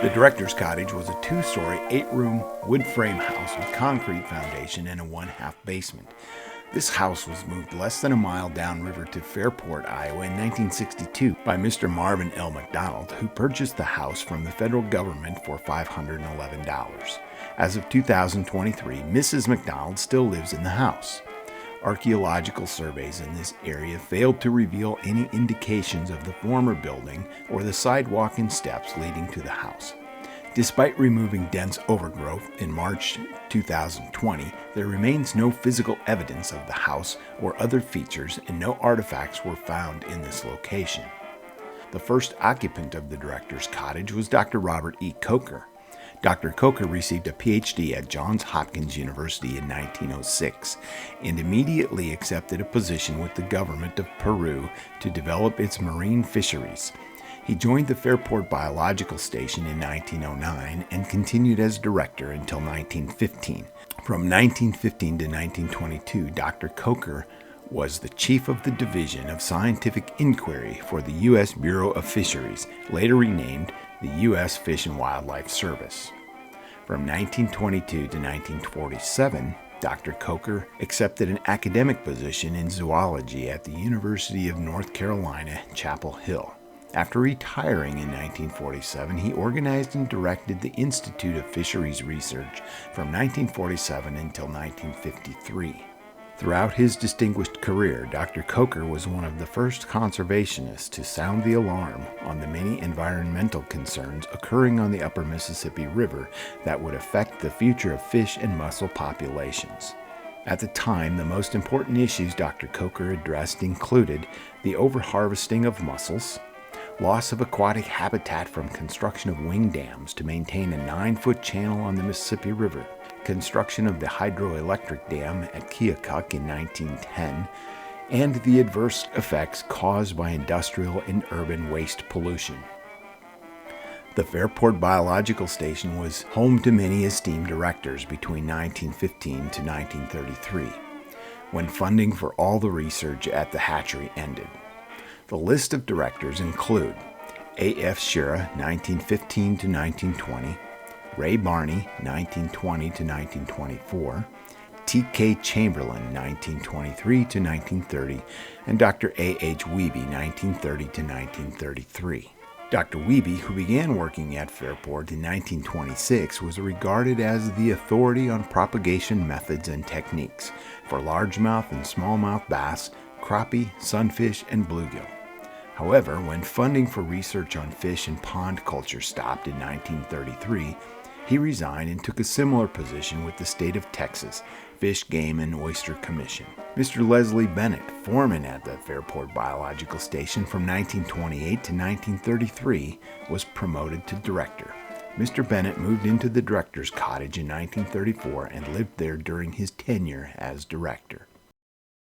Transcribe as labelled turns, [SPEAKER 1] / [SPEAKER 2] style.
[SPEAKER 1] The director's cottage was a two-story, 8-room wood frame house with concrete foundation and a one-half basement. This house was moved less than a mile downriver to Fairport, Iowa in 1962 by Mr. Marvin L. McDonald, who purchased the house from the federal government for $511. As of 2023, Mrs. McDonald still lives in the house. Archaeological surveys in this area failed to reveal any indications of the former building or the sidewalk and steps leading to the house. Despite removing dense overgrowth in March 2020, there remains no physical evidence of the house or other features, and no artifacts were found in this location. The first occupant of the director's cottage was Dr. Robert E. Coker. Dr. Coker received a PhD at Johns Hopkins University in 1906 and immediately accepted a position with the government of Peru to develop its marine fisheries. He joined the Fairport Biological Station in 1909 and continued as director until 1915. From 1915 to 1922, Dr. Coker was the chief of the Division of Scientific Inquiry for the U.S. Bureau of Fisheries, later renamed the U.S. Fish and Wildlife Service. From 1922 to 1947, Dr. Coker accepted an academic position in zoology at the University of North Carolina, Chapel Hill. After retiring in 1947, he organized and directed the Institute of Fisheries Research from 1947 until 1953. Throughout his distinguished career, Dr. Coker was one of the first conservationists to sound the alarm on the many environmental concerns occurring on the upper Mississippi River that would affect the future of fish and mussel populations. At the time, the most important issues Dr. Coker addressed included the overharvesting of mussels, loss of aquatic habitat from construction of wing dams to maintain a 9-foot channel on the Mississippi River, construction of the hydroelectric dam at Keokuk in 1910, and the adverse effects caused by industrial and urban waste pollution. The Fairport Biological Station was home to many esteemed directors between 1915 to 1933, when funding for all the research at the hatchery ended. The list of directors include A.F. Shira, 1915 to 1920, Ray Barney, 1920 to 1924, T.K. Chamberlain, 1923 to 1930, and Dr. A.H. Wiebe, 1930 to 1933. Dr. Wiebe, who began working at Fairport in 1926, was regarded as the authority on propagation methods and techniques for largemouth and smallmouth bass, crappie, sunfish, and bluegill. However, when funding for research on fish and pond culture stopped in 1933, he resigned and took a similar position with the state of Texas Fish, Game, and Oyster Commission. Mr. Leslie Bennett, foreman at the Fairport Biological Station from 1928 to 1933, was promoted to director. Mr. Bennett moved into the director's cottage in 1934 and lived there during his tenure as director.